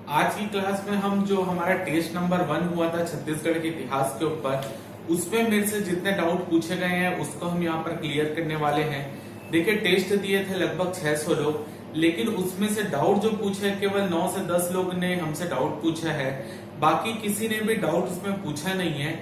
आज की क्लास में हम जो हमारा टेस्ट नंबर 1 हुआ था छत्तीसगढ़ के इतिहास के ऊपर, उसमें मेरे से जितने डाउट पूछे गए हैं उसको हम यहाँ पर क्लियर करने वाले हैं। देखिए, टेस्ट दिए थे लगभग 600 लोग, लेकिन उसमें से डाउट जो पूछे केवल 9 से 10 लोग ने हमसे डाउट पूछा है। बाकी किसी ने भी डाउट उसमें पूछा नहीं है।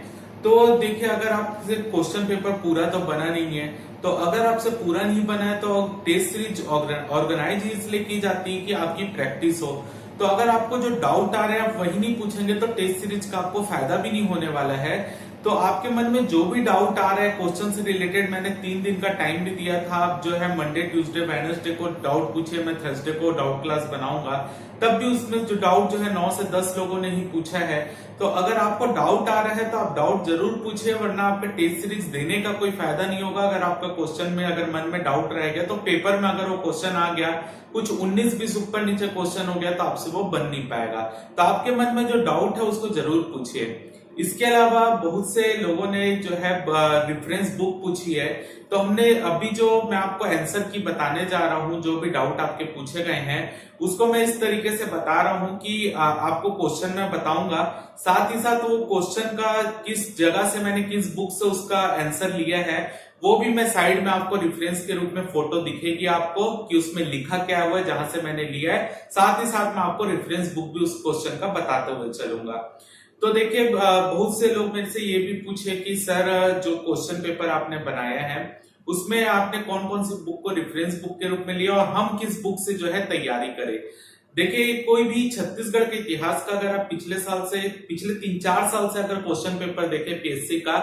तो देखिए, अगर आपसे क्वेश्चन पेपर पूरा तो बना नहीं है, तो अगर आपसे पूरा नहीं बना है तो टेस्ट सीरीज ऑर्गेनाइज इसलिए की जाती है कि आपकी प्रैक्टिस हो। तो अगर आपको जो डाउट आ रहे हैं आप वही नहीं पूछेंगे तो टेस्ट सीरीज का आपको फायदा भी नहीं होने वाला है। तो आपके मन में जो भी डाउट आ रहा है क्वेश्चन से रिलेटेड, मैंने 3 दिन का टाइम भी दिया था। आप जो है मंडे, ट्यूसडे, वेडनेसडे को डाउट पूछिए, मैं थर्सडे को डाउट क्लास बनाऊंगा। तब भी उसमें जो डाउट जो है 9 से 10 लोगों ने ही पूछा है। तो अगर आपको डाउट आ रहा है तो आप डाउट जरूर पूछिए, वरना आपका टेस्ट सीरीज देने का कोई फायदा नहीं होगा। अगर आपका क्वेश्चन में अगर मन में डाउट रह गया तो पेपर में अगर वो क्वेश्चन आ गया, कुछ 19-20 ऊपर नीचे क्वेश्चन हो गया, तो आपसे वो बन नहीं पाएगा। तो आपके मन में जो डाउट है उसको जरूर पूछिए। इसके अलावा बहुत से लोगों ने जो है रेफरेंस बुक पूछी है, तो हमने अभी जो मैं आपको आंसर की बताने जा रहा हूं, जो भी डाउट आपके पूछे गए हैं उसको मैं इस तरीके से बता रहा हूं कि आपको क्वेश्चन मैं बताऊंगा, साथ ही साथ वो क्वेश्चन का किस जगह से मैंने किस बुक से उसका आंसर लिया है वो भी मैं साइड में आपको रेफरेंस के रूप में फोटो दिखेगी आपको कि उसमें लिखा क्या हुआ है जहां से मैंने लिया है। साथ ही साथ मैं आपको रेफरेंस बुक भी उस क्वेश्चन का बताते हुए चलूंगा। तो देखिए, बहुत से लोग मेरे से ये भी पूछे कि सर, जो क्वेश्चन पेपर आपने बनाया है उसमें आपने कौन कौन सी बुक को रेफरेंस बुक के रूप में लिया और हम किस बुक से जो है तैयारी करें। देखिए, कोई भी छत्तीसगढ़ के इतिहास का अगर आप पिछले 3-4 साल से अगर क्वेश्चन पेपर देखें पीएससी का,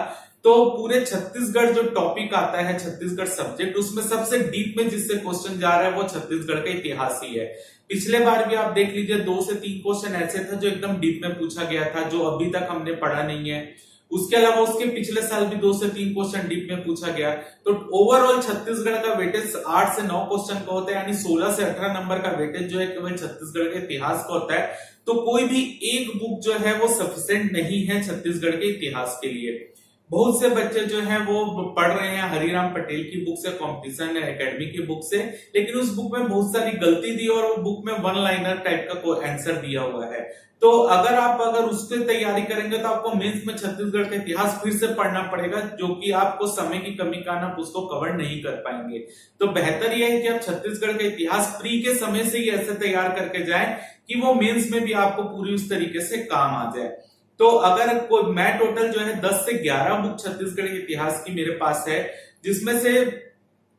तो पूरे छत्तीसगढ़ जो टॉपिक आता है, छत्तीसगढ़ सब्जेक्ट, उसमें सबसे डीप में जिससे क्वेश्चन जा रहा है वो छत्तीसगढ़ का इतिहास ही है। पिछले बार भी आप देख लीजिए 2 से 3 क्वेश्चन ऐसे था जो एकदम डीप में पूछा गया था, जो अभी तक हमने पढ़ा नहीं है। उसके अलावा उसके पिछले साल भी 2 से 3 क्वेश्चन डीप में पूछा गया। तो ओवरऑल छत्तीसगढ़ का वेटेज 8 से 9 क्वेश्चन का होता है, यानी 16 से 18 नंबर का वेटेज जो है केवल छत्तीसगढ़ के इतिहास का होता है। तो कोई भी एक बुक जो है वो सफिशिएंट नहीं है छत्तीसगढ़ के इतिहास के लिए। बहुत से बच्चे जो हैं वो पढ़ रहे हैं हरिराम पटेल की बुक से, कंपटीशन एकेडमी की बुक से, लेकिन उस बुक में बहुत सारी गलती दी और वो बुक में वन लाइनर टाइप का कोई आंसर दिया हुआ है। तो अगर उसकी तैयारी करेंगे तो आपको मेंस में छत्तीसगढ़ का इतिहास फिर से पढ़ना पड़ेगा, जो कि आपको समय की कमी का आप उसको कवर नहीं कर पाएंगे। तो बेहतर यह है कि आप छत्तीसगढ़ का इतिहास प्री के समय से ही ऐसे तैयार करके जाएं कि वो मेंस में भी आपको पूरी उस तरीके से काम आ जाए। तो अगर कोई, मैं टोटल जो है 10 से 11 बुक छत्तीसगढ़ के इतिहास की मेरे पास है, जिसमें से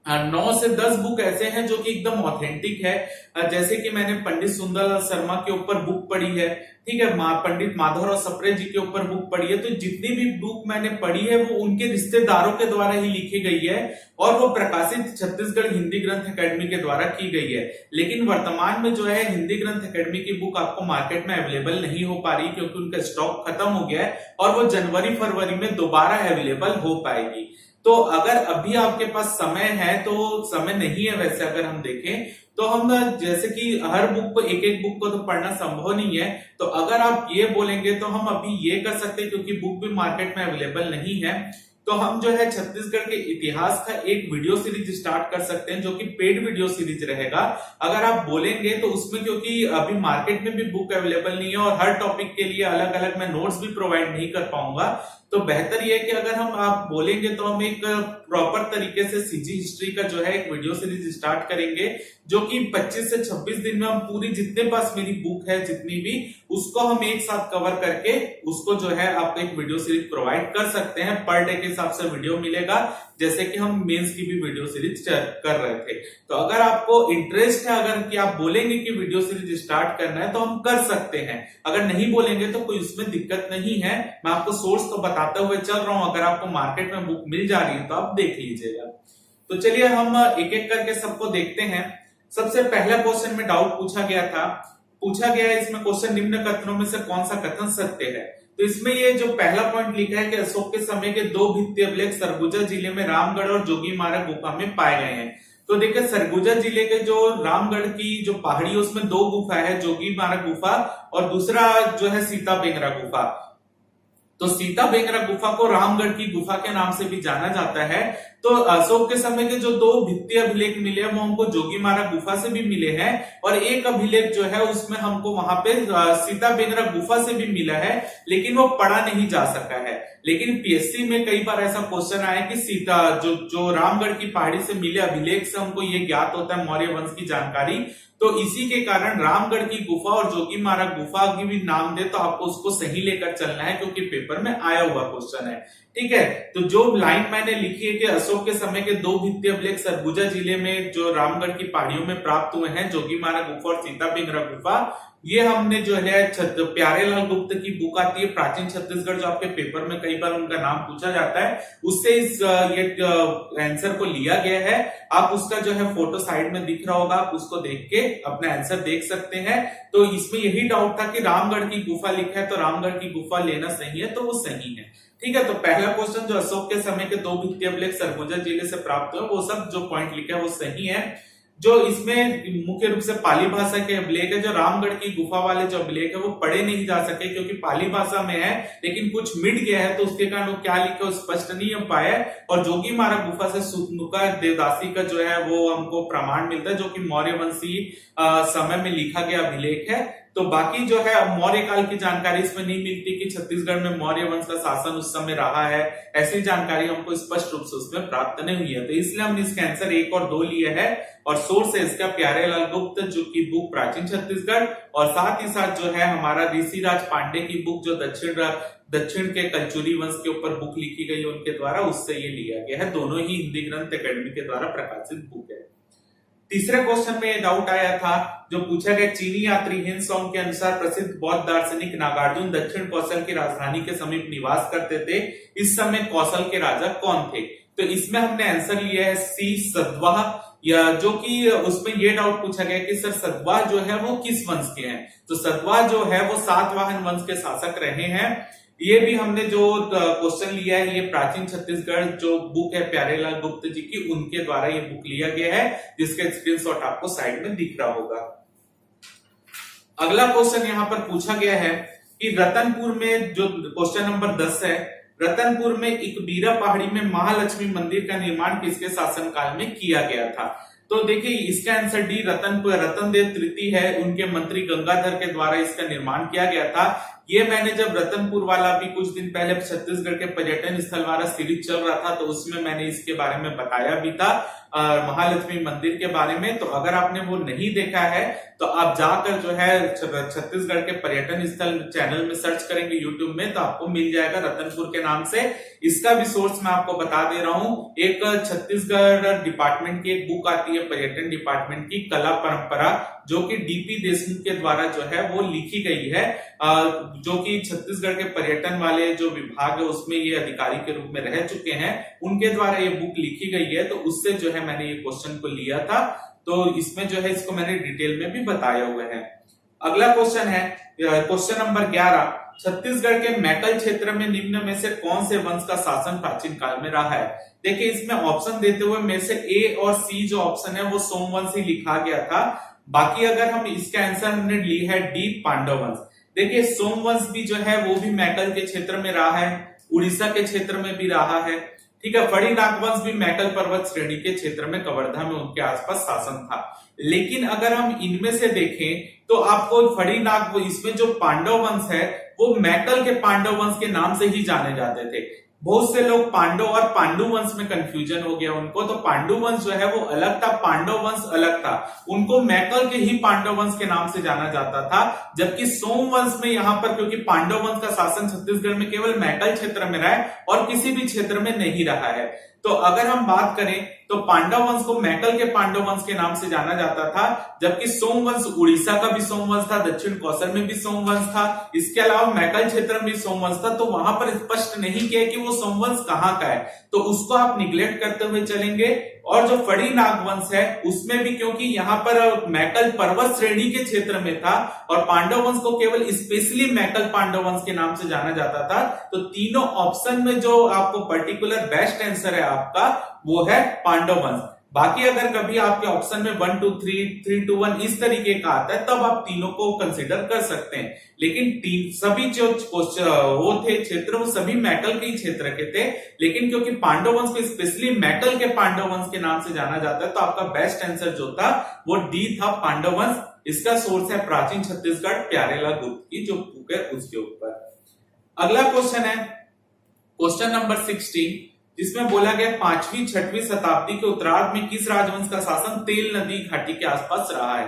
9 से 10 बुक ऐसे हैं जो कि एकदम ऑथेंटिक है। जैसे कि मैंने पंडित सुंदरलाल शर्मा के ऊपर बुक पढ़ी है, ठीक है, पंडित माधवराव सप्रे जी के ऊपर बुक पढ़ी है। तो जितनी भी बुक मैंने पढ़ी है वो उनके रिश्तेदारों के द्वारा ही लिखी गई है और वो प्रकाशित छत्तीसगढ़ हिंदी ग्रंथ अकेडमी के द्वारा की गई है। लेकिन वर्तमान में जो है हिंदी ग्रंथ अकेडमी की बुक आपको मार्केट में अवेलेबल नहीं हो पा रही, क्योंकि उनका स्टॉक खत्म हो गया है और वो जनवरी-फरवरी में दोबारा अवेलेबल हो पाएगी। तो अगर अभी आपके पास समय है, तो समय नहीं है वैसे अगर हम देखें तो हम, जैसे कि हर बुक को एक बुक को तो पढ़ना संभव नहीं है, तो अगर आप ये बोलेंगे तो हम अभी ये कर सकते हैं, क्योंकि बुक भी मार्केट में अवेलेबल नहीं है। तो हम जो है छत्तीसगढ़ के इतिहास का एक वीडियो सीरीज स्टार्ट कर सकते हैं, जो कि पेड वीडियो सीरीज रहेगा। अगर आप बोलेंगे तो उसमें, क्योंकि अभी मार्केट में भी बुक अवेलेबल नहीं है और हर टॉपिक के लिए अलग अलग मैं नोट्स भी प्रोवाइड नहीं कर पाऊंगा, तो बेहतर यह है कि अगर आप बोलेंगे तो हम एक प्रॉपर तरीके से सीजी हिस्ट्री का जो है एक वीडियो सीरीज स्टार्ट करेंगे, जो कि 25 से 26 दिन में हम पूरी, जितने पास मेरी बुक है जितनी भी, उसको हम एक साथ कवर करके उसको जो है आपको एक वीडियो सीरीज प्रोवाइड कर सकते हैं। पर डे के हिसाब से वीडियो मिलेगा, जैसे कि हम मेंस की भी वीडियो सीरीज कर रहे थे। तो अगर आपको इंटरेस्ट है, अगर कि आप बोलेंगे कि वीडियो सीरीज स्टार्ट करना है, तो हम कर सकते हैं। अगर नहीं बोलेंगे तो कोई उसमें दिक्कत नहीं है। मैं आपको सोर्स तो बताते हुए चल रहा हूं, अगर आपको मार्केट में बुक मिल जा रही है तो आप देख लीजिएगा। तो चलिए हम एक एक करके सबको देखते हैं। सबसे पहला क्वेश्चन में डाउट पूछा गया है इसमें क्वेश्चन, निम्न कथनों में से कौन सा कथन सत्य है। तो इसमें ये जो पहला पॉइंट लिखा है कि अशोक के समय के 2 भित्ति अभिलेख सरगुजा जिले में रामगढ़ और जोगीमारा गुफा में पाए गए हैं। तो देखिए, सरगुजा जिले के जो रामगढ़ की जो पहाड़ी है उसमें 2 गुफा है, जोगीमारा गुफा और दूसरा जो है सीता बेंगरा गुफा। तो सीता बेंगरा गुफा को रामगढ़ की गुफा के नाम से भी जाना जाता है। तो अशोक के समय के जो 2 भित्ति अभिलेख मिले हैं वो हमको जोगीमारा गुफा से भी मिले हैं, और एक अभिलेख जो है उसमें हमको वहां पे सीता बेंद्रा गुफा से भी मिला है, लेकिन वो पढ़ा नहीं जा सका है। लेकिन पीएससी में कई बार ऐसा क्वेश्चन आया कि सीता जो रामगढ़ की पहाड़ी से मिले अभिलेख से हमको ये ज्ञात होता है मौर्य वंश की जानकारी, तो इसी के कारण रामगढ़ की गुफा और जोगीमारा गुफा की भी नाम दे तो आपको उसको सही लेकर चलना है, क्योंकि पेपर में आया हुआ क्वेश्चन है। ठीक है, तो जो लाइन मैंने लिखी है कि अशोक के समय के 2 भित्ति अभिलेख सरगुजा जिले में जो रामगढ़ की पहाड़ियों में प्राप्त हुए हैं, जोगीमारा गुफा और सीता बेंद्रा गुफा, ये हमने जो है प्यारेलाल गुप्त की बुक आती है प्राचीन छत्तीसगढ़, जो आपके पेपर में कई बार उनका नाम पूछा जाता है, उससे इस ये आंसर को लिया गया है। आप उसका जो है फोटो साइड में दिख रहा होगा, आप उसको देख के अपना आंसर देख सकते हैं। तो इसमें यही डाउट था कि रामगढ़ की गुफा लिखा है तो रामगढ़ की गुफा लेना सही है, तो वो सही है। ठीक है, तो पहला क्वेश्चन जो अशोक के समय के 2 भित्ति अभिलेख सरगुजा जिले से प्राप्त हुए, वो सब जो पॉइंट लिखा है वो सही है। जो इसमें मुख्य रूप से पाली भाषा के अभिलेख है, जो रामगढ़ की गुफा वाले जो अभिलेख है वो पढ़े नहीं जा सके क्योंकि पाली भाषा में है, लेकिन कुछ मिट गया है, तो उसके कारण वो क्या लिखा स्पष्ट नहीं हो पाया। और जोगीमारा गुफा से सुतनुका देवदासी का जो है वो हमको प्रमाण मिलता है, जो कि मौर्य वंशी समय में लिखा गया अभिलेख है। तो बाकी जो है मौर्य काल की जानकारी इसमें नहीं मिलती कि छत्तीसगढ़ में मौर्य वंश का शासन उस समय रहा है, ऐसी जानकारी हमको स्पष्ट रूप से उसमें प्राप्त नहीं हुई है। तो इसलिए हमने इसका आंसर 1 और 2 लिए है, और सोर्स है इसका प्यारेलाल गुप्त जो की बुक प्राचीन छत्तीसगढ़, और साथ ही साथ जो है हमारा ऋषिराज पांडे की बुक जो दक्षिण के कलचुरी वंश के ऊपर बुक लिखी गई उनके द्वारा, उससे ये लिया गया है। दोनों ही हिंदी ग्रंथ अकेडमी के द्वारा प्रकाशित बुक है। तीसरे क्वेश्चन में डाउट आया था, जो पूछा गया चीनी यात्री हिंद सॉन्ग के अनुसार प्रसिद्ध बौद्ध दार्शनिक नागार्जुन दक्षिण कौशल की राजधानी के समीप निवास करते थे, इस समय कौशल के राजा कौन थे? तो इसमें हमने आंसर लिया है सी सतवाह, या जो कि उसमें ये डाउट पूछा गया कि सर सतवाह जो है वो किस वंश के हैं? तो सतवाह जो है वो सातवाहन वंश के शासक रहे हैं। ये भी हमने जो क्वेश्चन लिया है ये प्राचीन छत्तीसगढ़ जो बुक है प्यारेलाल गुप्त जी की, उनके द्वारा ये बुक लिया गया है, जिसका स्क्रीनशॉट आपको साइड में दिख रहा होगा। अगला क्वेश्चन यहाँ पर पूछा गया है कि रतनपुर में, जो क्वेश्चन नंबर 10 है, रतनपुर में इकबीरा पहाड़ी में महालक्ष्मी मंदिर का निर्माण किसके शासनकाल में किया गया था? तो देखिए इसका आंसर डी रतनदेव तृतीय है, उनके मंत्री गंगाधर के द्वारा इसका निर्माण किया गया था। ये मैंने जब रतनपुर वाला भी कुछ दिन पहले छत्तीसगढ़ के पर्यटन स्थल वाला सीरीज चल रहा था, तो उसमें मैंने इसके बारे में बताया भी था महालक्ष्मी मंदिर के बारे में। तो अगर आपने वो नहीं देखा है तो आप जाकर जो है छत्तीसगढ़ के पर्यटन स्थल चैनल में सर्च करेंगे यूट्यूब में, तो आपको मिल जाएगा रतनपुर के नाम से। इसका भी सोर्स मैं आपको बता दे रहा हूं, एक छत्तीसगढ़ डिपार्टमेंट की एक बुक आती है पर्यटन डिपार्टमेंट की, कला परंपरा, जो कि डीपी देशमुख के द्वारा जो है वो लिखी गई है, जो कि छत्तीसगढ़ के पर्यटन वाले जो विभाग है उसमें ये अधिकारी के रूप में रह चुके हैं, उनके द्वारा ये बुक लिखी गई है। तो उससे जो है मैंने ये क्वेश्चन को लिया था, तो इसमें जो है इसको मैंने डिटेल में भी बताया हुआ है। अगला क्वेश्चन है क्वेश्चन नंबर 11, छत्तीसगढ़ के मैकल क्षेत्र में निम्न में से कौन से वंश का शासन प्राचीन काल में रहा है? देखिए इसमें ऑप्शन देते हुए में से ए और सी जो ऑप्शन है वो सोमवंश ही लिखा गया था। बाकी अगर हम इसका आंसर हमने ली है डी पांडव वंश। देखिए सोमवंश भी जो है वो भी मैकल के क्षेत्र में रहा है, उड़ीसा के क्षेत्र में भी रहा है। ठीक है, फड़ी नागवंश भी मैकल पर्वत श्रेणी के क्षेत्र में कवर्धा में उनके आसपास शासन था। लेकिन अगर हम इनमें से देखें तो आपको फड़ी नाग, इसमें जो पांडव वंश है वो मैकल के पांडव वंश के नाम से ही जाने जाते थे। बहुत से लोग पांडव और पांडु वंश में कंफ्यूजन हो गया उनको, तो पांडु वंश जो है वो अलग था, पांडव वंश अलग था। उनको मैकल के ही पांडव वंश के नाम से जाना जाता था, जबकि सोम वंश में यहाँ पर क्योंकि पांडव वंश का शासन छत्तीसगढ़ में केवल मैकल क्षेत्र में रहा है और किसी भी क्षेत्र में नहीं रहा है। तो अगर हम बात करें तो पांडव वंश को मैकल के पांडव वंश के नाम से जाना जाता था, जबकि सोमवंश उड़ीसा का भी सोमवंश था, दक्षिण कौशल में भी सोमवंश था, इसके अलावा मैकल क्षेत्र में भी सोमवंश था। तो वहां पर स्पष्ट नहीं किया कि वो सोमवंश कहाँ का है, तो उसको आप निग्लेक्ट करते हुए चलेंगे। और जो फड़ी नागवंश है उसमें भी क्योंकि यहाँ पर मैकल पर्वत श्रेणी के क्षेत्र में था और पांडव वंश को केवल स्पेशली मैकल पांडव वंश के नाम से जाना जाता था, तो तीनों ऑप्शन में जो आपको पर्टिकुलर बेस्ट आंसर है आपका वो है पांडव वंश। बाकी अगर कभी आपके ऑप्शन में 1 2 3 3 2 1 इस तरीके का आता है तब आप तीनों को कंसिडर कर सकते हैं, लेकिन सभी जो वो थे क्षेत्र वो सभी मेटल के ही क्षेत्र के थे, लेकिन क्योंकि पांडव वंश को स्पेशली मेटल के पांडव वंश के नाम से जाना जाता है तो आपका बेस्ट आंसर जो था वो डी था, पांडव वंश। इसका सोर्स है प्राचीन छत्तीसगढ़, प्यारेलाल गुप्त की जो बुक है उसके ऊपर। अगला क्वेश्चन है क्वेश्चन नंबर 16, जिसमें बोला गया 5वीं 6वीं शताब्दी के उत्तरार्ध में किस राजवंश का शासन तेल नदी घाटी के आसपास रहा है।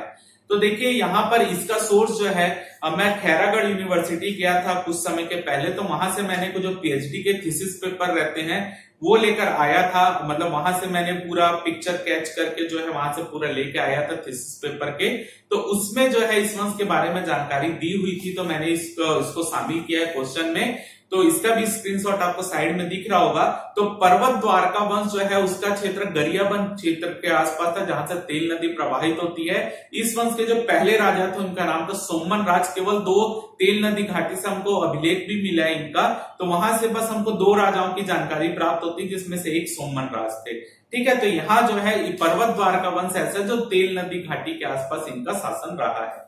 तो देखिए यहाँ पर इसका सोर्स जो है, मैं खैरागढ़ यूनिवर्सिटी गया था कुछ समय के पहले, तो वहां से मैंने कुछ जो पीएचडी के थीसिस पेपर रहते हैं वो लेकर आया था, मतलब वहां से मैंने पूरा पिक्चर कैच करके जो है वहां से पूरा लेके आया था थीसिस पेपर के, तो उसमें जो है इस वंश के बारे में जानकारी दी हुई थी, तो मैंने इसको शामिल किया है क्वेश्चन में। तो इसका भी स्क्रीनशॉट आपको साइड में दिख रहा होगा। तो पर्वत द्वारका वंश जो है उसका क्षेत्र गरियाबंद क्षेत्र के आसपास था जहां से तेल नदी प्रवाहित होती है। इस वंश के जो पहले राजा थे उनका नाम था सोमन राज। केवल 2 तेल नदी घाटी से हमको अभिलेख भी मिला है इनका, तो वहां से बस हमको 2 राजाओं की जानकारी प्राप्त होती है जिसमें से एक सोमन राज थे। ठीक है, तो यहाँ जो है पर्वत द्वारका वंश ऐसा जो तेल नदी घाटी के आसपास इनका शासन रहा है।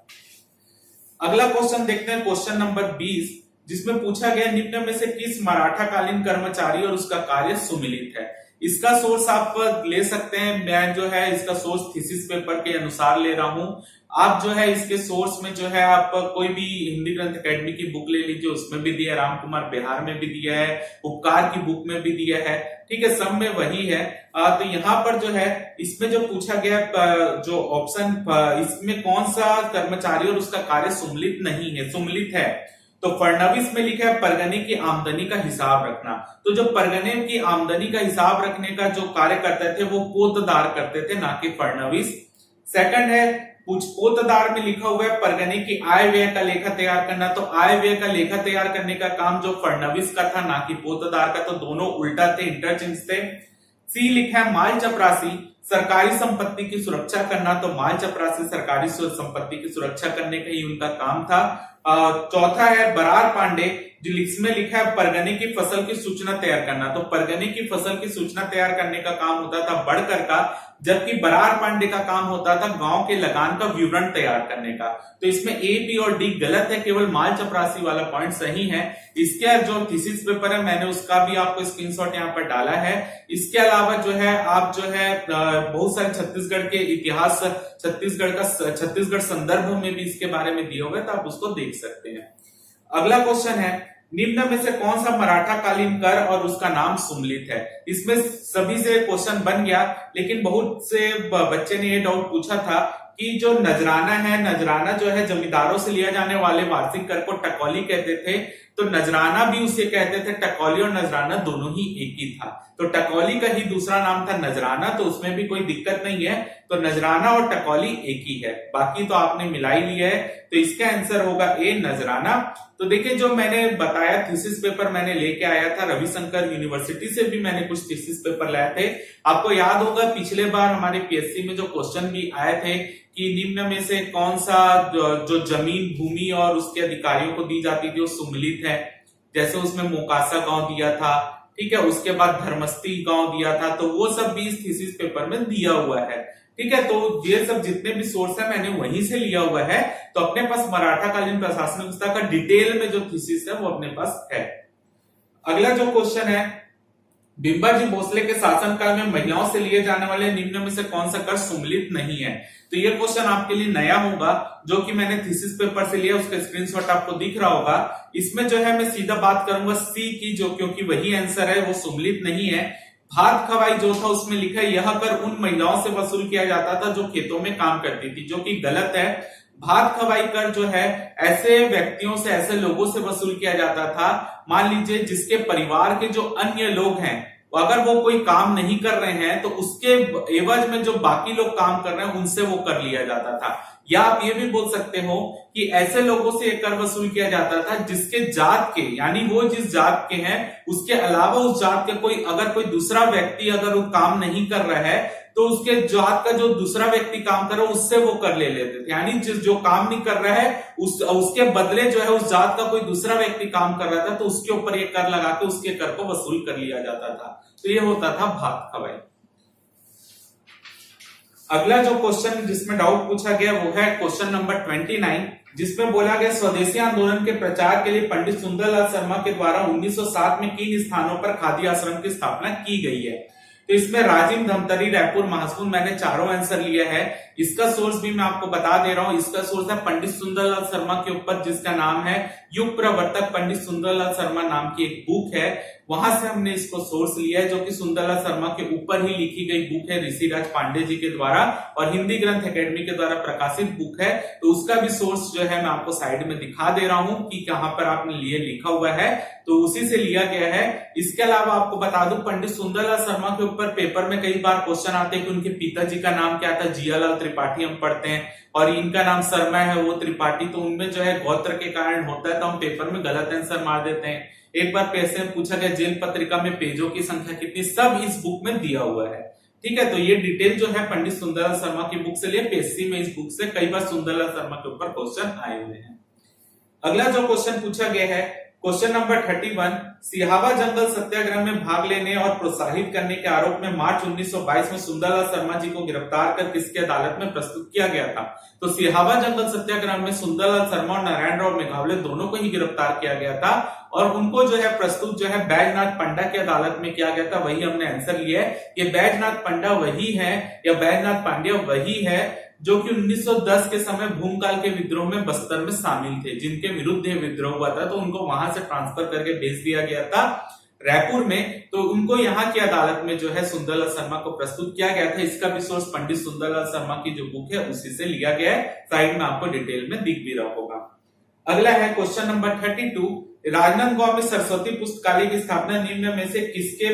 अगला क्वेश्चन देखते हैं, क्वेश्चन नंबर 20, जिसमें पूछा गया निम्न में से किस मराठा कालीन कर्मचारी और उसका कार्य सुमिलित है। इसका सोर्स आप ले सकते हैं, मैं जो है इसका सोर्स थीसिस पेपर के अनुसार ले रहा हूं। आप जो है इसके सोर्स में जो है आप कोई भी हिंदी ग्रंथ एकेडमी की बुक ले लीजिए, उसमें भी दिया है, राम कुमार बिहार में भी दिया है, उपकार की बुक में भी दिया है। ठीक है, सब में वही है। तो यहाँ पर जो है इसमें जो पूछा गया जो ऑप्शन, इसमें कौन सा कर्मचारी और उसका कार्य सुमिलित नहीं है, सुमिलित है। तो फडणवीस में लिखा है परगने की आमदनी का हिसाब रखना। तो जो परगने की आमदनी का हिसाब रखने का जो कार्य करते थे वो पोतदार करते थे, ना कि फडणवीस। सेकंड है पोतदार में लिखा हुआ है परगने की आय व्यय का लेखा तैयार करना। तो आय व्यय का लेखा तैयार करने का काम जो फडणवीस का था, ना कि पोतदार का, तो दोनों उल्टा थे, इंटरचेंज थे। सी लिखा है माल चपरासी सरकारी संपत्ति की सुरक्षा करना। तो माल चपरासी सरकारी संपत्ति की सुरक्षा करने का ही उनका काम था। चौथा है बरार पांडे, जो इसमें लिखा है परगने की फसल की सूचना तैयार करना। तो परगने की फसल की सूचना तैयार करने का काम होता था बड़कर का, जबकि बरार पांडे का काम होता था गांव के लगान का विवरण तैयार करने का। तो इसमें ए, बी और डी गलत है, केवल माल चपरासी वाला पॉइंट सही है। इसके जो थीसिस पेपर है मैंने उसका भी आपको स्क्रीनशॉट यहाँ पर डाला है। इसके अलावा जो है आप जो है बहुत सारे छत्तीसगढ़ के इतिहास, छत्तीसगढ़ संदर्भ में भी इसके बारे में दिए हुए, तो आप उसको देख सकते हैं। अगला क्वेश्चन है निम्न में से कौन सा मराठा कालीन कर और उसका नाम सुमिलित है। इसमें सभी से क्वेश्चन बन गया, लेकिन बहुत से बच्चे ने ये डाउट पूछा था कि जो नजराना है, नजराना जो है जमींदारों से लिया जाने वाले वार्षिक कर को टकौली कहते थे। तो नजराना भी उसे कहते थे, टकौली और नजराना दोनों ही एक ही था। तो टकौली का ही दूसरा नाम था नजराना, तो उसमें भी कोई दिक्कत नहीं है। तो नजराना और टकौली एक ही है, बाकी तो आपने मिला ही लिया है। तो इसका आंसर होगा ए, नजराना। तो देखिए जो मैंने बताया थीसिस पेपर मैंने लेके आया था रविशंकर यूनिवर्सिटी से, भी मैंने कुछ थीसिस पेपर लाए थे। आपको याद होगा पिछले बार हमारे पीएससी में जो क्वेश्चन भी आए थे कि निम्न में से कौन सा जो जमीन भूमि और उसके अधिकारियों को दी जाती थी वो सुमिलित है। जैसे उसमें मोकासा गांव दिया था, ठीक है, उसके बाद धर्मस्थी गांव दिया था, तो वो सब भी इस थीसिस पेपर में दिया हुआ है। ठीक है, तो ये सब जितने भी सोर्स है मैंने वहीं से लिया हुआ है। तो अपने पास मराठा कालीन प्रशासनिक व्यवस्था का डिटेल में जो थीसिस है वो अपने पास है। अगला जो क्वेश्चन है, बिंबाजी भोसले के शासनकाल में महिलाओं से लिए जाने वाले निम्न में से कौन सा कर सुमिलित नहीं है। तो ये क्वेश्चन आपके लिए नया होगा, जो कि मैंने थीसिस पेपर से लिया, उसका स्क्रीनशॉट आपको दिख रहा होगा। इसमें जो है मैं सीधा बात करूंगा सी की, जो क्योंकि वही आंसर है, वो सुमिलित नहीं है। भात खवाई जो था उसमें लिखा है यह कर उन महिलाओं से वसूल किया जाता था जो खेतों में काम करती थी, जो कि गलत है। भात खवाई कर जो है ऐसे व्यक्तियों से, ऐसे लोगों से वसूल किया जाता था, मान लीजिए जिसके परिवार के जो अन्य लोग हैं अगर वो कोई काम नहीं कर रहे हैं तो उसके एवज में जो बाकी लोग काम कर रहे हैं उनसे वो कर लिया जाता था। या आप ये भी बोल सकते हो कि ऐसे लोगों से कर वसूल किया जाता था जिसके जात के, यानी वो जिस जात के हैं उसके अलावा उस जात के कोई, अगर कोई दूसरा व्यक्ति अगर वो काम नहीं कर रहा है तो उसके जात का जो दूसरा व्यक्ति काम कर रहा है उससे वो कर ले लेते थे। यानी जो काम नहीं कर रहा है उसके बदले जो है उस जात का कोई दूसरा व्यक्ति काम कर रहा था तो उसके ऊपर ये कर लगा के उसके कर को वसूल कर लिया जाता था। तो ये होता था भात खवाई। अगला जो क्वेश्चन जिसमें डाउट पूछा गया वो है क्वेश्चन नंबर 29, जिसमें बोला गया स्वदेशी आंदोलन के प्रचार के लिए पंडित सुंदरलाल शर्मा के द्वारा 1907 में किन स्थानों पर खादी आश्रम की स्थापना की गई है। तो इसमें राजिम, धमतरी, रायपुर, महासमुंद, मैंने चारों आंसर लिया है। इसका सोर्स भी मैं आपको बता दे रहा हूं। इसका सोर्स है पंडित सुंदरलाल शर्मा के ऊपर, जिसका नाम है युग प्रवर्तक पंडित सुंदरलाल शर्मा नाम की एक बुक है, वहां से हमने इसको सोर्स लिया है, जो कि सुंदरलाल शर्मा के ऊपर ही लिखी गई बुक है ऋषिराज पांडे जी के द्वारा, और हिंदी ग्रंथ एकेडमी के द्वारा प्रकाशित बुक है। तो उसका भी सोर्स जो है मैं आपको साइड में दिखा दे रहा हूं कि कहां पर आपने लिए लिखा हुआ है, तो उसी से लिया गया है। इसके अलावा आपको बता दूं, पंडित सुंदरलाल शर्मा के ऊपर पेपर में कई बार क्वेश्चन आते हैं कि उनके पिताजी का नाम क्या था, जियालाल त्रिपाठी हम पढ़ते हैं, और इनका नाम शर्मा है वो त्रिपाठी, तो उनमें जो है गोत्र के कारण होता है, तो हम पेपर में गलत आंसर मार देते हैं। एक बार पैसे में पूछा गया जेल पत्रिका में पेजों की संख्या कितनी, सब इस बुक में दिया हुआ है। ठीक है, तो ये डिटेल जो है पंडित सुंदरलाल शर्मा की बुक से लिए, पीएससी में इस बुक से कई बार सुंदरलाल शर्मा के ऊपर क्वेश्चन आए हुए हैं। अगला जो क्वेश्चन पूछा गया है क्वेश्चन नंबर 31, सिहावा जंगल सत्याग्रह में भाग लेने और प्रोत्साहित करने के आरोप में मार्च 1922 में सुंदरलाल शर्मा जी को गिरफ्तार कर किसकी अदालत में प्रस्तुत किया गया था। तो सिहावा जंगल सत्याग्रह में सुंदरलाल शर्मा और नारायण राव मेघावले दोनों को ही गिरफ्तार किया गया था, और उनको जो है प्रस्तुत जो है बैजनाथ पंडा की अदालत में किया गया था। वही हमने आंसर लिया है। ये बैजनाथ पंडा वही है, या बैजनाथ पांड्या वही है जो कि 1910 के समय भूमकाल के विद्रोह में बस्तर में शामिल थे, जिनके विरुद्ध यह विद्रोह हुआ था, तो उनको वहां से ट्रांसफर करके भेज दिया गया था रायपुर में। तो उनको यहाँ की अदालत में जो है सुंदरलाल शर्मा को प्रस्तुत किया गया था। इसका भी सोर्स पंडित सुंदरलाल शर्मा की जो बुक है उसी से लिया गया है, साइड में आपको डिटेल में दिख भी रहा होगा। अगला है क्वेश्चन नंबर 32, राजनांदगांव में सरस्वती पुस्तकालय की स्थापना निम्न में से किसने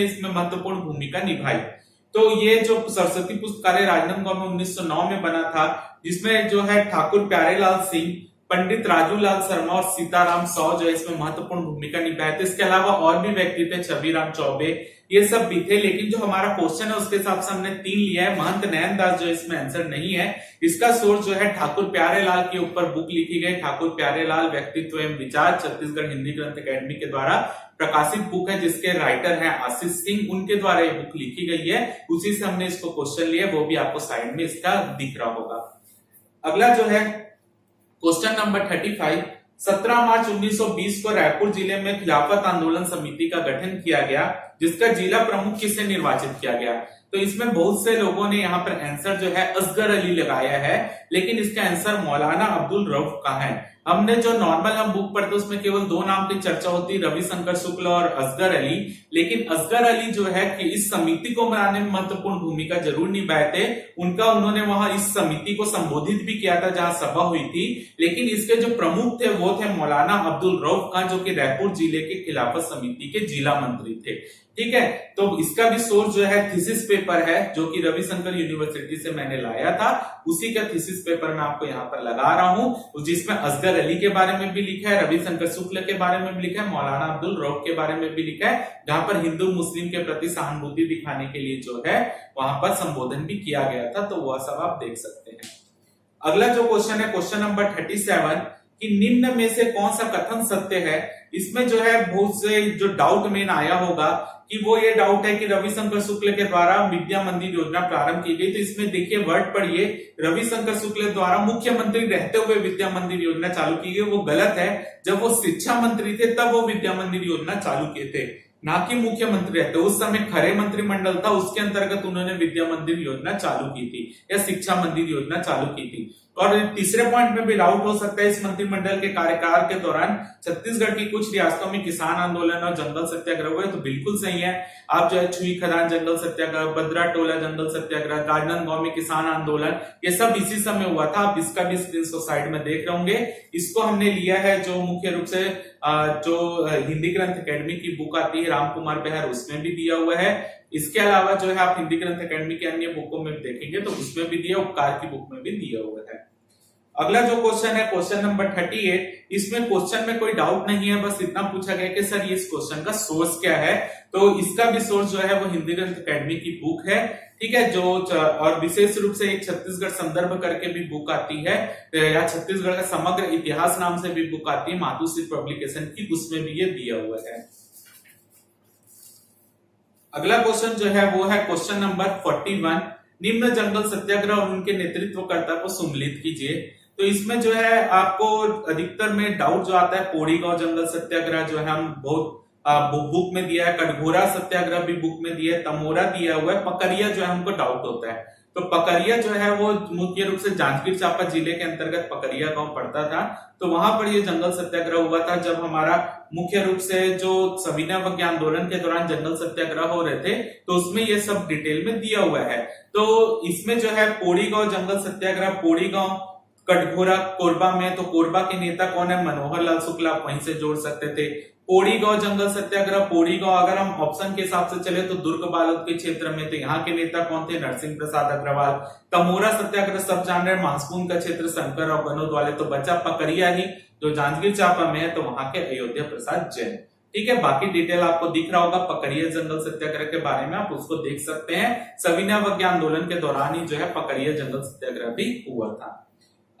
इसमें महत्वपूर्ण भूमिका निभाई। तो ये जो सरस्वती पुस्तकालय राजनांदगांव में 1909 में बना था, जिसमें जो है ठाकुर प्यारेलाल सिंह, पंडित राजूलाल शर्मा और सीताराम साव जो है इसमें महत्वपूर्ण भूमिका निभाए थे। इसके अलावा और भी व्यक्ति थे, छबीराम चौबे, ये सब भी थे, लेकिन जो हमारा क्वेश्चन है उसके हिसाब से हमने 3 लिया है। महंत नयन दास जो इसमें आंसर नहीं है। इसका सोर्स जो है ठाकुर प्यारेलाल के ऊपर बुक लिखी गई, ठाकुर प्यारेलाल व्यक्तित्व एवं विचार, छत्तीसगढ़ हिंदी ग्रंथ एकेडमी के द्वारा प्रकाशित बुक है, जिसके राइटर हैं आशीष सिंह, उनके द्वारा ये बुक लिखी गई है। उसी से हमने इसको क्वेश्चन लिया, वो भी आपको साइड में इसका दिख रहा होगा। अगला जो है क्वेश्चन नंबर 35, 17 मार्च 1920 को रायपुर जिले में खिलाफत आंदोलन समिति का गठन किया गया, जिसका जिला प्रमुख किसे निर्वाचित किया गया। तो इसमें बहुत से लोगों ने यहाँ पर आंसर जो है असगर अली लगाया है, लेकिन इसका आंसर मौलाना अब्दुल रऊफ का है। हमने जो नॉर्मल हम बुक पढ़ते उसमें केवल 2 नाम की चर्चा होती, रविशंकर शुक्ल और असगर अली, लेकिन असगर अली जो है कि इस समिति को बनाने में महत्वपूर्ण भूमिका जरूर निभाए थे। उन्होंने वहां इस समिति को संबोधित भी किया था जहां सभा हुई थी, लेकिन इसके जो प्रमुख थे वो थे मौलाना अब्दुल रऊफ खान, जो कि रायपुर जिले के खिलाफत समिति के जिला मंत्री थे। ठीक है, तो इसका भी सोर्स जो है थीसिस पेपर है, जो कि रविशंकर यूनिवर्सिटी से मैंने लाया था, उसी का थीसिस पेपर मैं आपको यहाँ पर लगा रहा हूं, जिसमें असगर अली के बारे में भी लिखा है, रविशंकर शुक्ल के बारे में भी लिखा है, मौलाना अब्दुल रऊफ के बारे में भी लिखा है, जहां पर हिंदू मुस्लिम के प्रति सहानुभूति दिखाने के लिए जो है वहां पर संबोधन भी किया गया था। तो वह सब आप देख सकते हैं। अगला जो क्वेश्चन है क्वेश्चन नंबर 37, कि निम्न में से कौन सा कथन सत्य है। इसमें जो है बहुत से जो डाउट मेन आया होगा कि वो ये डाउट है कि रविशंकर शुक्ल के द्वारा विद्या मंदिर योजना प्रारंभ की गई। तो इसमें देखिए वर्ड पढ़िए, रविशंकर शुक्ल द्वारा मुख्यमंत्री रहते हुए विद्या मंदिर योजना चालू की गई, वो गलत है। जब वो शिक्षा मंत्री थे तब वो विद्या मंदिर योजना चालू किए थे, ना कि मुख्यमंत्री रहते। उस समय खरे मंत्रिमंडल था, उसके अंतर्गत उन्होंने विद्या मंदिर योजना चालू की थी या शिक्षा मंदिर योजना चालू की थी। और तीसरे पॉइंट में भी डाउट हो सकता है, इस मंत्रिमंडल के कार्यकाल के दौरान छत्तीसगढ़ की कुछ रियासतों में किसान आंदोलन और जंगल सत्याग्रह हुए। तो बिल्कुल सही है। आप जो है छुई खदान जंगल सत्याग्रह, बद्रा टोला जंगल सत्याग्रह, राजनांदगांव में किसान आंदोलन, ये सब इसी समय हुआ था। आप इसका भी स्क्रीनशॉट साइड में देख रहे होंगे। इसको हमने लिया है जो मुख्य रूप से जो हिंदी ग्रंथ एकेडमी की बुक आती है राम कुमार बेहर, उसमें भी दिया हुआ है। इसके अलावा जो है आप हिंदी ग्रंथ एकेडमी के अन्य बुकों में देखेंगे तो उसमें भी दिया, उपकार की बुक में भी दिया हुआ है। अगला जो क्वेश्चन है क्वेश्चन नंबर 38, इसमें क्वेश्चन में कोई डाउट नहीं है, बस इतना पूछा गया कि सर ये इस क्वेश्चन का सोर्स क्या है। तो इसका भी सोर्स जो है वो हिंदी ग्रंथ एकेडमी की बुक है। ठीक है, जो और विशेष रूप से एक छत्तीसगढ़ संदर्भ करके भी बुक आती है, या छत्तीसगढ़ का समग्र इतिहास नाम से भी बुक आती है मातुश्री पब्लिकेशन की, उसमें भी ये दिया हुआ है। अगला क्वेश्चन जो है वो है क्वेश्चन नंबर 41, निम्न जंगल सत्याग्रह और उनके नेतृत्वकर्ता को सम्मिलित कीजिए। तो इसमें जो है आपको अधिकतर में डाउट जो आता है, पोड़ी गांव जंगल सत्याग्रह जो है हम बहुत बुक में दिया है, कटघोरा सत्याग्रह भी बुक में दिया है, तमोरा दिया हुआ है, पकरिया जो है हमको डाउट होता है। तो पकरिया जो है वो मुख्य रूप से जांजगीर चांपा जिले के अंतर्गत पकरिया गांव पड़ता था। तो वहां पर ये जंगल सत्याग्रह हुआ था जब हमारा मुख्य रूप से जो सविनय अवज्ञा आंदोलन के दौरान जंगल सत्याग्रह हो रहे थे, तो उसमें ये सब डिटेल में दिया हुआ है। तो इसमें जो है पोड़ी गांव जंगल सत्याग्रह, पोड़ी गांव कटघोरा कोरबा में, तो कोरबा के नेता कौन है, मनोहर लाल शुक्ला, आप वहीं से जोड़ सकते थे। पोड़ी गांव जंगल सत्याग्रह, पोड़ी गांव अगर हम ऑप्शन के हिसाब से चले तो दुर्ग बालोद के क्षेत्र में, तो यहाँ के नेता कौन थे, नरसिंह प्रसाद अग्रवाल। तमोरा सत्याग्रह सब जान रहे हैं, महासमुंद का क्षेत्र, शंकर और बनोद वाले। तो बचा पकरिया ही जो जांजगीर चांपा में है, तो वहां के अयोध्या प्रसाद जैन। ठीक है, बाकी डिटेल आपको दिख रहा होगा पकरिया जंगल सत्याग्रह के बारे में, आप उसको देख सकते हैं। सविनय अवज्ञा आंदोलन के दौरान ही जो है पकरिया जंगल सत्याग्रह भी हुआ था।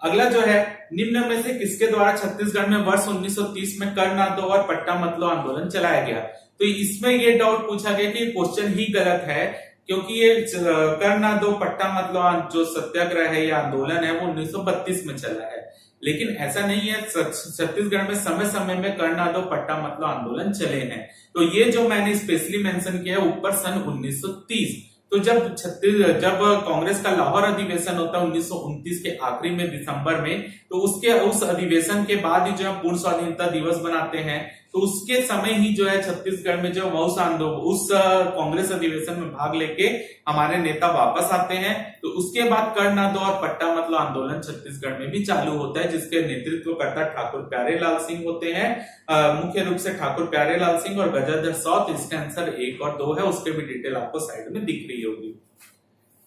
अगला जो है, निम्न में से किसके द्वारा छत्तीसगढ़ में वर्ष 1930 में कर ना दो और पट्टा मत लो आंदोलन चलाया गया। तो इसमें ये डाउट पूछा गया कि क्वेश्चन ही गलत है, क्योंकि ये कर ना दो पट्टा मत लो जो सत्याग्रह है या आंदोलन है वो 1932 में चला है। लेकिन ऐसा नहीं है, छत्तीसगढ़ में समय समय में कर ना दो पट्टा मत लो आंदोलन चले हैं। तो ये जो मैंने स्पेशली मेंशन किया है ऊपर सन 1930। तो जब कांग्रेस का लाहौर अधिवेशन होता है 1929 के आखिरी में दिसंबर में, तो उस अधिवेशन के बाद ही जो है पूर्ण स्वाधीनता दिवस बनाते हैं। तो उसके समय ही जो है छत्तीसगढ़ में जो उस कांग्रेस अधिवेशन में भाग लेके हमारे नेता वापस आते हैं। तो उसके बाद कर ना दो और पट्टा मत लो आंदोलन छत्तीसगढ़ में भी चालू होता है, जिसके नेतृत्वकर्ता ठाकुर प्यारे लाल सिंह होते हैं। मुख्य रूप से ठाकुर प्यारे लाल सिंह और गजाधर साव। तो इसका आंसर 1 और 2 है, उसके भी डिटेल आपको साइड में दिख रही होगी।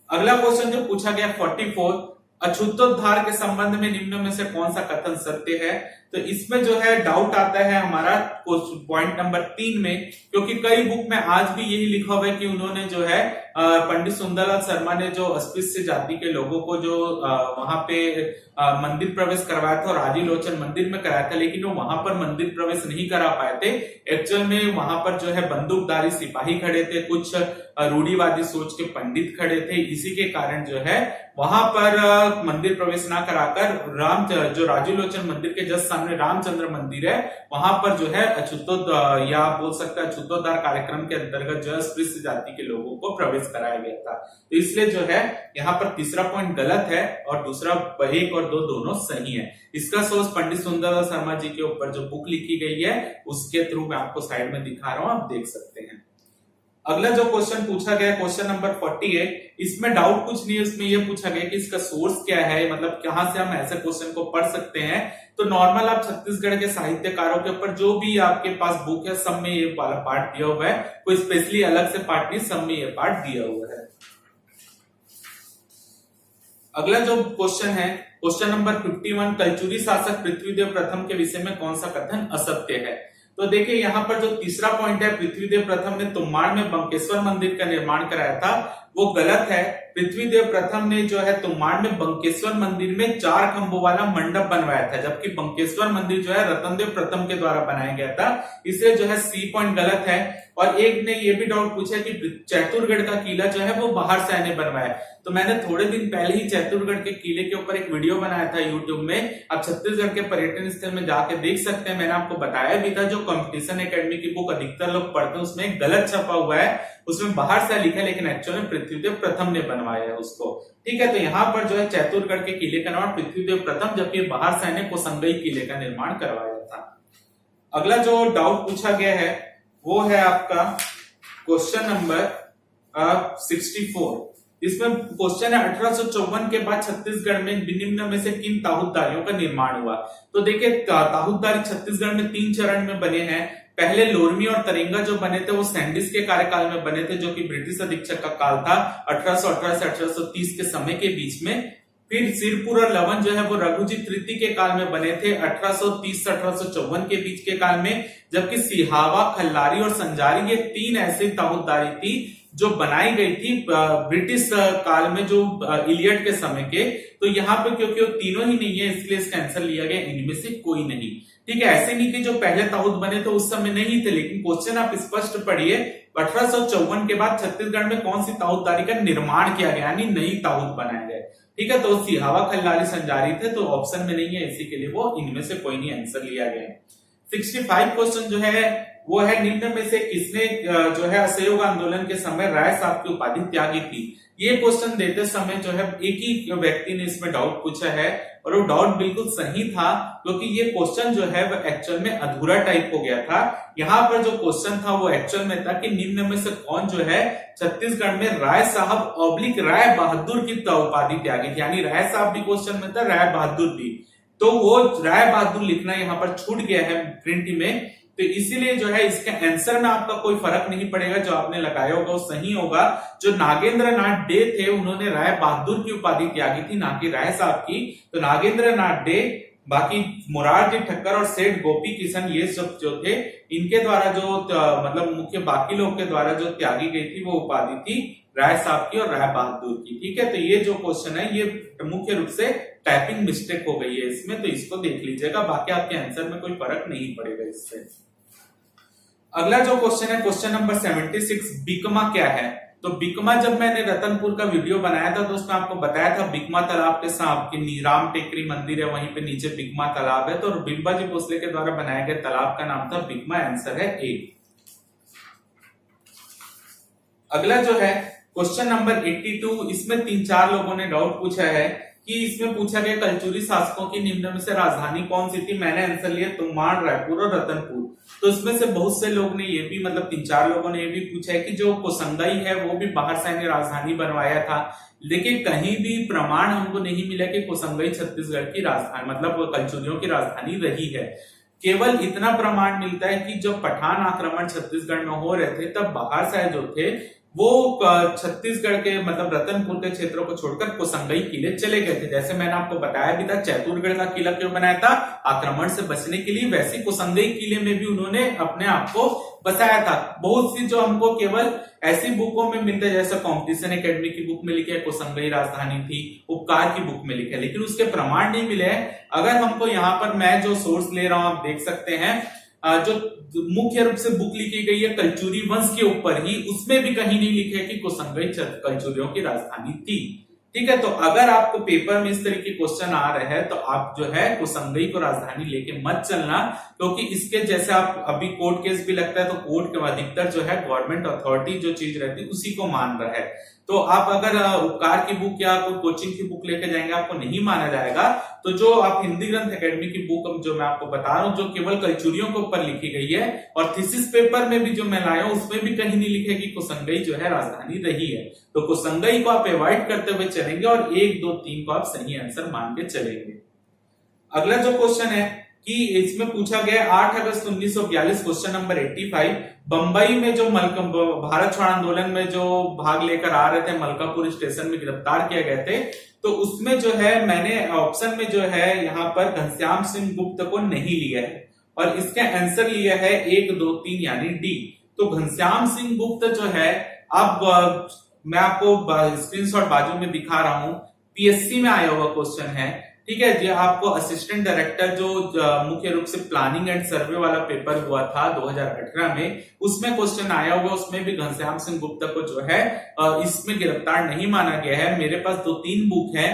अगला क्वेश्चन जो पूछा गया 44, अछूतोद्धार के संबंध में निम्न में से कौन सा कथन सत्य है। तो इसमें जो है डाउट आता है हमारा पॉइंट नंबर 3 में, क्योंकि कई बुक में आज भी यही लिखा हुआ है कि उन्होंने जो है पंडित सुंदरलाल शर्मा ने जो अस्पृश्य जाति के लोगों को जो वहां पे मंदिर प्रवेश करवाया था और आदिलोचन मंदिर में कराया था, लेकिन वो वहां पर मंदिर प्रवेश नहीं करा पाए थे। एक्चुअल में वहां पर जो है बंदूकधारी सिपाही खड़े थे, कुछ रूढ़िवादी सोच के पंडित खड़े थे। इसी के कारण जो है वहां पर मंदिर प्रवेश ना कराकर जो राजूलोचन मंदिर के जस्ट सामने रामचंद्र मंदिर है, वहां पर जो है या बोल सकते हैं अछूतोद्धार कार्यक्रम के अंतर्गत जो है अस्पृश्य जाति के लोगों को प्रवेश कराया गया था। तो इसलिए जो है यहाँ पर तीसरा पॉइंट गलत है और दूसरा 1 और 2 दोनों सही है। इसका सोर्स पंडित सुंदरलाल शर्मा जी के ऊपर जो बुक लिखी गई है उसके थ्रू मैं आपको साइड में दिखा रहा हूं, आप देख सकते हैं। अगला जो क्वेश्चन पूछा गया क्वेश्चन नंबर 48, इसमें डाउट कुछ नहीं है, इसमें ये पूछा गया कि इसका सोर्स क्या है, मतलब कहां से हम ऐसे क्वेश्चन को पढ़ सकते हैं। तो नॉर्मल आप छत्तीसगढ़ के साहित्यकारों के ऊपर जो भी आपके पास बुक है सब में ये वाला पार्ट दिया हुआ है, कोई स्पेशली अलग से पार्ट नहीं, सब में ये पार्ट दिया हुआ है। अगला जो क्वेश्चन है क्वेश्चन नंबर 51, कलचुरी शासक पृथ्वीदेव प्रथम के विषय में कौन सा कथन असत्य है। तो देखिए यहाँ पर जो तीसरा पॉइंट है, पृथ्वीदेव प्रथम ने तुम्बाड़ में बंकेश्वर मंदिर का निर्माण कराया था, वो गलत है। पृथ्वीदेव प्रथम ने जो है तुम्बाड़ में बंकेश्वर मंदिर में 4 खंभों वाला मंडप बनवाया था, जबकि बंकेश्वर मंदिर जो है रतनदेव प्रथम के द्वारा बनाया गया था। इसलिए जो है सी पॉइंट गलत है। और एक ने ये भी डाउट पूछा कि चैतुरगढ़ का किला जो है वो बाहर से आने बनवाया। तो मैंने थोड़े दिन पहले ही चैतुरगढ़ के किले के ऊपर एक वीडियो बनाया था यूट्यूब में, आप छत्तीसगढ़ के पर्यटन स्थल में जाके देख सकते हैं। मैंने आपको बताया भी था, जो कंपटीशन एकेडमी की बुक अधिकतर लोग पढ़ते हैं उसमें गलत छपा हुआ है, उसमें बाहर से लिखा है, लेकिन एक्चुअली पृथ्वीदेव प्रथम ने बनवाया है उसको। ठीक है, तो यहाँ पर जो है चैतुरगढ़ के किले का निर्माण पृथ्वीदेव प्रथम, जबकि बाहर से आने कोसंगई किले का निर्माण करवाया था। अगला जो डाउट पूछा गया है वो है आपका क्वेश्चन नंबर 64। इसमें क्वेश्चन है 1854 के बाद छत्तीसगढ़ में निम्न में से किन ताहूतदारियों का निर्माण हुआ। तो देखिए ताहूतदारी छत्तीसगढ़ में 3 चरण में बने हैं। पहले लोरमी और तरेंगा जो बने थे वो सैंडिस के कार्यकाल में बने थे, जो कि ब्रिटिश अधीक्षक का काल था 1818 से 1830 के समय के बीच में। फिर सिरपुर और लवन जो है वो रघुजी तृतीय के काल में बने थे 1830 से 1854 के बीच के काल में, जबकि सिहावा, खल्लारी और संजारी ये 3 ऐसी ताहूतदारी थी जो बनाई गई थी ब्रिटिश काल में, जो इलियड के समय के। तो यहाँ पे क्योंकि वो तीनों ही नहीं है इसलिए इसका आंसर लिया गया इनमें से कोई नहीं। ठीक है, ऐसे नहीं कि जो पहले ताऊत बने तो उस समय नहीं थे, लेकिन क्वेश्चन आप स्पष्ट पढ़िए, 1854 के बाद छत्तीसगढ़ में कौन सी ताऊतदारी का निर्माण किया गया, यानी नई ताऊत बनाए गए। ठीक है, तो सिहावा खल्लारी संजारी थे, तो ऑप्शन में नहीं है, इसी के लिए वो इनमें से कोई नहीं आंसर लिया गया। 65 क्वेश्चन जो है वो है, निम्न में से किसने जो है असहयोग आंदोलन के समय राय साहब की उपाधि त्यागी थी। ये क्वेश्चन देते समय जो है एक ही व्यक्ति ने इसमें डाउट पूछा है, और वो डाउट बिल्कुल सही था, क्योंकि ये क्वेश्चन जो है वो एक्चुअल में अधूरा टाइप हो गया था। यहाँ पर जो क्वेश्चन था वो एक्चुअल में था कि निम्न में से कौन जो है छत्तीसगढ़ में राय साहब ऑब्लिक राय बहादुर की उपाधि त्यागी थी, यानी राय साहब भी क्वेश्चन में था, राय बहादुर भी। तो वो राय बहादुर लिखना यहाँ पर छूट गया है प्रिंट में, तो इसीलिए जो है इसके आंसर में आपका कोई फर्क नहीं पड़ेगा, जो आपने लगाया होगा वो सही होगा। जो नागेंद्र नाथ डे थे उन्होंने राय बहादुर की उपाधि त्यागी थी, ना कि राय साहब की। तो नागेंद्र नाथ डे, बाकी मुरारजी ठक्कर और सेठ गोपी किशन, ये सब जो थे इनके द्वारा जो मतलब मुख्य बाकी लोग के द्वारा जो त्यागी गई थी वो उपाधि थी राय साहब की और राय बहादुर की। ठीक है, तो ये जो क्वेश्चन है ये मुख्य रूप से टाइपिंग मिस्टेक हो गई है इसमें, तो इसको देख लीजिएगा, बाकी आपके आंसर में कोई फर्क नहीं पड़ेगा इससे। अगला जो क्वेश्चन है क्वेश्चन नंबर 76, बिकमा क्या है। तो बिकमा, जब मैंने रतनपुर का वीडियो बनाया था तो उसमें आपको बताया था बिकमा तालाब के साथ की नीराम टेकरी मंदिर है, वहीं पे नीचे बिकमा तालाब है। तो बिंबाजी भोसले के द्वारा बनाए गए तालाब का नाम था बिकमा, आंसर है ए। अगला जो है क्वेश्चन नंबर 82, इसमें 3-4 लोगों ने डाउट पूछा है कि इसमें पूछा गया कलचुरी शासकों की निम्न में से राजधानी कौन सी थी। मैंने आंसर लिया तुम्बाड़, रायपुर और रतनपुर। तो इसमें से बहुत से लोग ने ये भी, मतलब 3-4 लोगों ने ये भी पूछा है कि जो कोसंगई है वो भी बाहर से राजधानी बनवाया था, लेकिन कहीं भी प्रमाण हमको नहीं मिला कि कोसंगई छत्तीसगढ़ की राजधानी, मतलब कलचुरियों की राजधानी रही है। केवल इतना प्रमाण मिलता है कि जब पठान आक्रमण छत्तीसगढ़ में हो रहे थे तब बाहर से जो थे वो छत्तीसगढ़ के, मतलब रतनपुर के क्षेत्रों को छोड़कर कोसंगई किले चले गए थे। जैसे मैंने आपको बताया भी था चैतुरगढ़ का किला क्यों बनाया था, आक्रमण से बचने के लिए, वैसे कोसंगई किले में भी उन्होंने अपने आप को बसाया था। बहुत सी जो हमको केवल ऐसी बुकों में मिलते हैं, जैसे कॉम्पिटिशन एकेडमी की बुक में लिखे है कोसंगई राजधानी थी, उपकार की बुक में लिखे है, लेकिन उसके प्रमाण नहीं मिले हैं। अगर हमको यहाँ पर मैं जो सोर्स ले रहा हूं आप देख सकते हैं, जो मुख्य रूप से बुक लिखी गई है कलचुरी वंश के ऊपर ही, उसमें भी कहीं नहीं लिखे कि कोसंगई कलचुरियों की राजधानी थी। ठीक है, तो अगर आपको पेपर में इस तरह के क्वेश्चन आ रहे हैं तो आप जो है कोसंगई को राजधानी लेके मत चलना, क्योंकि इसके जैसे आप अभी कोर्ट केस भी लगता है तो कोर्ट के अधिकतर जो है गवर्नमेंट अथॉरिटी जो चीज रहती है उसी को मान रहा है। तो आप अगर उपकार की बुक या कोई कोचिंग की बुक लेके जाएंगे आपको नहीं माना जाएगा। तो जो आप हिंदी ग्रंथ एकेडमी की बुक जो मैं आपको बता रहा हूँ, जो केवल कलचुरियों के ऊपर लिखी गई है, और थीसिस पेपर में भी जो मैं लाया हूं उसमें भी कहीं नहीं लिखे कि कोसंगई जो है राजधानी रही है। तो कोसंगई को आप अवॉइड करते हुए चलेंगे और 1, 2, 3 को आप सही आंसर मान के चलेंगे। अगला जो क्वेश्चन है कि इसमें पूछा गया 8 अगस्त 1942, क्वेश्चन नंबर 85, बंबई में जो भारत छोड़ आंदोलन में जो भाग लेकर आ रहे थे मलकापुर स्टेशन में गिरफ्तार किए गए थे, तो उसमें जो है मैंने ऑप्शन में जो है यहाँ पर घनश्याम सिंह गुप्त को नहीं लिया है, और इसका आंसर लिया है 1, 2, 3 यानी डी। तो घनश्याम सिंह गुप्त जो है, अब मैं आपको स्क्रीनशॉट बाजू में दिखा रहा हूं, पीएससी में आया हुआ क्वेश्चन है। ठीक है, जो आपको असिस्टेंट डायरेक्टर जो मुख्य रूप से प्लानिंग एंड सर्वे वाला पेपर हुआ था 2018 में, उसमें क्वेश्चन आया हुआ, उसमें भी घनश्याम सिंह गुप्ता को जो है इसमें गिरफ्तार नहीं माना गया है। मेरे पास 2-3 बुक है।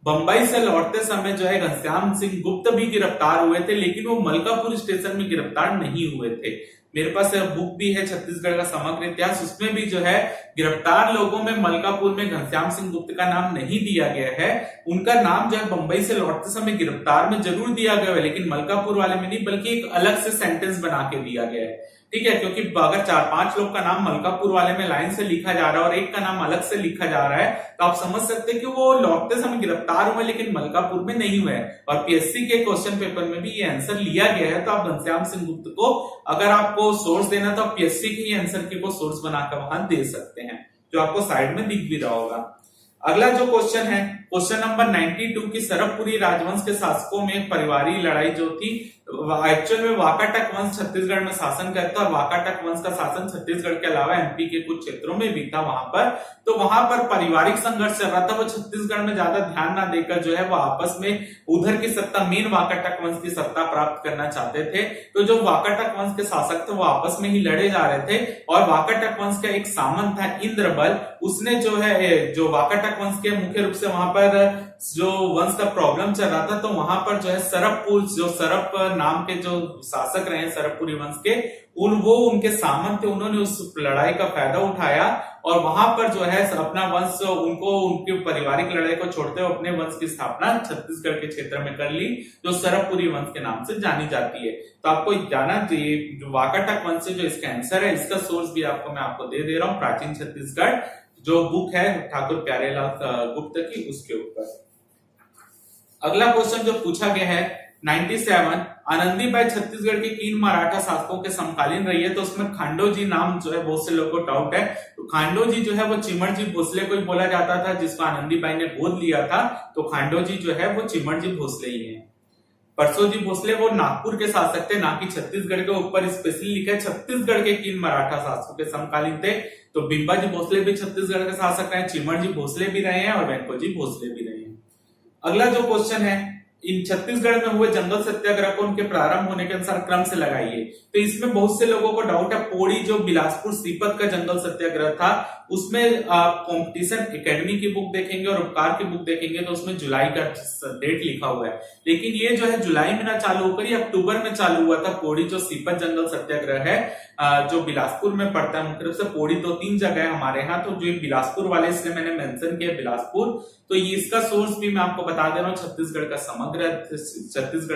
बंबई से लौटते समय जो है घनश्याम सिंह गुप्ता भी गिरफ्तार हुए थे, लेकिन वो मलकापुर स्टेशन में गिरफ्तार नहीं हुए थे। मेरे पास बुक भी है छत्तीसगढ़ का समग्र इतिहास, उसमें भी जो है गिरफ्तार लोगों में मलकापुर में घनश्याम सिंह गुप्त का नाम नहीं दिया गया है। उनका नाम जो है बंबई से लौटते समय गिरफ्तार में जरूर दिया गया है, लेकिन मलकापुर वाले में नहीं, बल्कि एक अलग से सेंटेंस बना के दिया गया है। ठीक है, क्योंकि अगर 4-5 लोग का नाम मलकापुर वाले में लाइन से लिखा जा रहा है और एक का नाम अलग से लिखा जा रहा है, तो आप समझ सकते हैं कि वो लौटते समय गिरफ्तार हुए लेकिन मलकापुर में नहीं हुए। और पीएससी के क्वेश्चन पेपर में भी ये आंसर लिया गया है। तो आप घनश्याम सिंह गुप्त को अगर आपको सोर्स देना तो आप पीएससी के ही आंसर के को सोर्स बनाकर वहां दे सकते हैं, जो आपको साइड में दिख भी रहा होगा। अगला जो क्वेश्चन है क्वेश्चन नंबर 92 की सरबपुरी राजवंश के शासकों में एक परिवारीय लड़ाई जो थी, एक्चुअल में वाकाटक वंश छत्तीसगढ़ में शासन करता और वाकाटक वंश का शासन छत्तीसगढ़ के अलावा एमपी के कुछ क्षेत्रों में भी था वहां पर। तो वहां पर पारिवारिक संघर्ष चल रहा था। वो छत्तीसगढ़ में ज्यादा ध्यान ना देकर जो है वो आपस में उधर की सत्ता, मेन वाकाटक वंश की सत्ता प्राप्त करना चाहते थे। तो जो वाकाटक वंश के शासक थे वो आपस में ही लड़े जा रहे थे और वाकाटक वंश का एक सामंत था इंद्रबल, उसने जो है जो वाकाटक वंश के मुख्य रूप से वहां पर जो वंश का प्रॉब्लम चल रहा था, तो वहां पर जो है सरबपुर, जो सरब नाम के जो शासक रहे सरबपुरी वंश के, वो उनके सामंत थे, उन्होंने उस लड़ाई का फायदा उठाया और वहां पर जो है अपना वंश, उनको उनकी पारिवारिक लड़ाई को छोड़ते हुए अपने वंश की स्थापना छत्तीसगढ़ के क्षेत्र में कर ली, जो सरबपुरी वंश के नाम से जानी जाती है। तो आपको जाना चाहिए जो वाकाटक वंश से जो इसका आंसर है, इसका सोर्स भी मैं आपको दे रहा हूं, प्राचीन छत्तीसगढ़ जो बुक है ठाकुर प्यारेलाल गुप्त की, उसके ऊपर। अगला क्वेश्चन जो पूछा गया है 97, आनंदीबाई छत्तीसगढ़ के किन मराठा शासकों के समकालीन रही है? तो उसमें खांडोजी नाम जो है बहुत से लोगों को डाउट है। तो खांडोजी जो है वो चिमरजी भोसले को ही बोला जाता था, जिसको आनंदीबाई ने गोद लिया था। तो खांडोजी जो है वो चिमरजी भोसले ही है। परसोजी भोसले वो नागपुर के शासक थे, ना कि छत्तीसगढ़ के। ऊपर स्पेशली लिखा है छत्तीसगढ़ के किन मराठा शासकों के समकालीन थे। तो बिंबाजी भोसले भी छत्तीसगढ़ के शासक रहे, चिमरजी भोसले भी रहे हैं और वेंकोजी भोसले भी रहे हैं। अगला जो क्वेश्चन है, इन छत्तीसगढ़ में हुए जंगल सत्याग्रह को उनके प्रारंभ होने के अनुसार क्रम से लगाइए। तो इसमें बहुत से लोगों को डाउट है। पौड़ी जो बिलासपुर सीपत का जंगल सत्याग्रह था, उसमें आप कॉम्पिटिशन एकेडमी की बुक देखेंगे और उपकार की बुक देखेंगे तो उसमें जुलाई का डेट लिखा हुआ है, लेकिन ये जो है जुलाई में ना चालू होकर ये अक्टूबर में चालू हुआ था। पौड़ी जो सीपत जंगल सत्याग्रह है जो बिलासपुर में पड़ता है, मुख्य रूप से पौड़ी 2-3 जगह है हमारे यहाँ, तो जो बिलासपुर वाले इसलिए मैंने मेंशन किया बिलासपुर। तो ये इसका सोर्स भी मैं आपको बता दे रहा हूँ, छत्तीसगढ़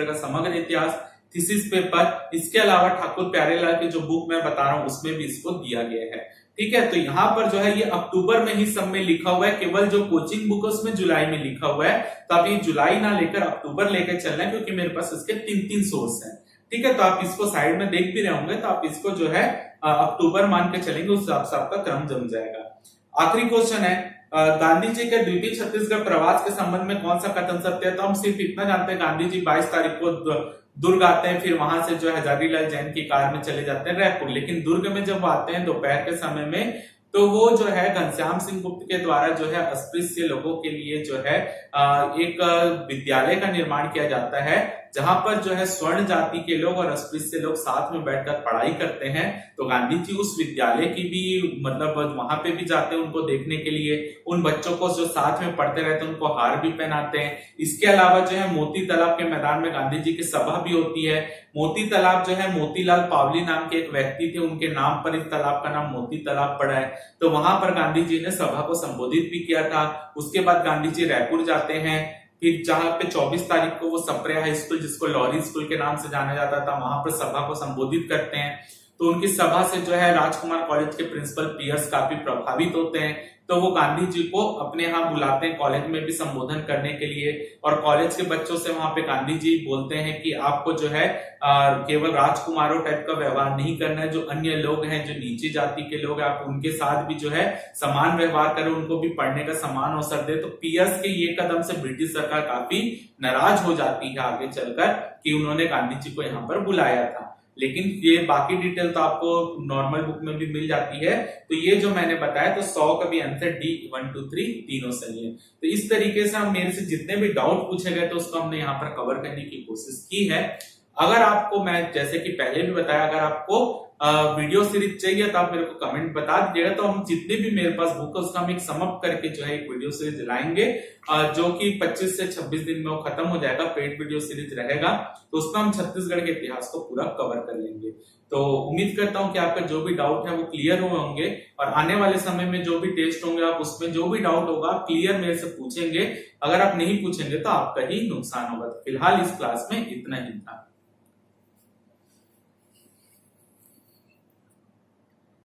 का समग्र इतिहास थीसिस पेपर। इसके अलावा ठाकुर प्यारेलाल की जो बुक मैं बता रहा हूँ उसमें भी इसको दिया गया है। ठीक है, तो यहाँ पर जो है ये अक्टूबर में ही सब में लिखा हुआ है, केवल जो कोचिंग बुक है उसमें जुलाई में लिखा हुआ है। तो आप ये जुलाई ना लेकर अक्टूबर लेकर चलना है, क्योंकि मेरे पास इसके 3 सोर्स हैं। ठीक है, तो आप इसको साइड में देख भी रहे होंगे, तो आप इसको जो है अक्टूबर मान के चलेंगे, उस हिसाब से आपका क्रम जम जाएगा। आखिरी क्वेश्चन है, गांधी जी के द्वितीय छत्तीसगढ़ प्रवास के संबंध में कौन सा कथन सत्य है? तो हम सिर्फ इतना जानते हैं, गांधी जी 22 तारीख को दुर्ग आते हैं, फिर वहां से जो है हजारीलाल जैन की कार में चले जाते हैं रायपुर। लेकिन दुर्ग में जब आते हैं दोपहर के समय में, तो वो जो है घनश्याम सिंह गुप्त के द्वारा जो है अस्पृश्य लोगों के लिए जो है एक विद्यालय का निर्माण किया जाता है, जहां पर जो है स्वर्ण जाति के लोग और अस्पृश्य लोग साथ में बैठकर पढ़ाई करते हैं। तो गांधी जी उस विद्यालय की भी मतलब वहां पे भी जाते हैं उनको देखने के लिए। उन बच्चों को जो साथ में पढ़ते रहते हैं उनको हार भी पहनाते हैं। इसके अलावा जो है मोती तालाब के मैदान में गांधी जी की सभा भी होती है। मोती तालाब जो है मोतीलाल पावली नाम के एक व्यक्ति थे, उनके नाम पर इस तालाब का नाम मोती तालाब पड़ा है। तो वहां पर गांधी जी ने सभा को संबोधित भी किया था। उसके बाद गांधी जी रायपुर जाते हैं, फिर जहां पे 24 तारीख को वो सप्रे हाई स्कूल, जिसको लॉरी स्कूल के नाम से जाना जाता था, वहां पर सभा को संबोधित करते हैं। तो उनकी सभा से जो है राजकुमार कॉलेज के प्रिंसिपल पियर्स काफी प्रभावित होते हैं। तो वो गांधी जी को अपने यहाँ बुलाते हैं कॉलेज में भी संबोधन करने के लिए। और कॉलेज के बच्चों से वहां पे गांधी जी बोलते हैं कि आपको जो है केवल राजकुमारों टाइप का व्यवहार नहीं करना है, जो अन्य लोग हैं, जो नीची जाति के लोग हैं, आप उनके साथ भी जो है समान व्यवहार करें, उनको भी पढ़ने का समान अवसर दे। तो पियर्स के ये कदम से ब्रिटिश सरकार काफी नाराज हो जाती है आगे चलकर कि उन्होंने गांधी जी को यहाँ पर बुलाया था। लेकिन ये बाकी डिटेल तो आपको नॉर्मल बुक में भी मिल जाती है। तो ये जो मैंने बताया, तो 100 का भी आंसर डी 1 2 3 तीनों सही है। तो इस तरीके से हम मेरे से जितने भी डाउट पूछे गए तो उसको हमने यहाँ पर कवर करने की कोशिश की है। अगर आपको, मैं जैसे कि पहले भी बताया, अगर आपको वीडियो सीरीज चाहिए तो आप मेरे को कमेंट बता दीजिएगा। तो हम जितने भी मेरे पास बुक है उसका हम एक समअप करके जो है एक वीडियो सीरीज लाएंगे, जो कि 25 से 26 दिन में वो खत्म हो जाएगा। पेड वीडियो सीरीज रहेगा, तो उसमें हम छत्तीसगढ़ के इतिहास को पूरा कवर कर लेंगे। तो उम्मीद करता हूं कि आपका जो भी डाउट है वो क्लियर हुए होंगे, और आने वाले समय में जो भी टेस्ट होंगे आप उसमें जो भी डाउट होगा आप क्लियर मेरे से पूछेंगे। अगर आप नहीं पूछेंगे तो आपका ही नुकसान होगा। फिलहाल इस क्लास में इतना ही था।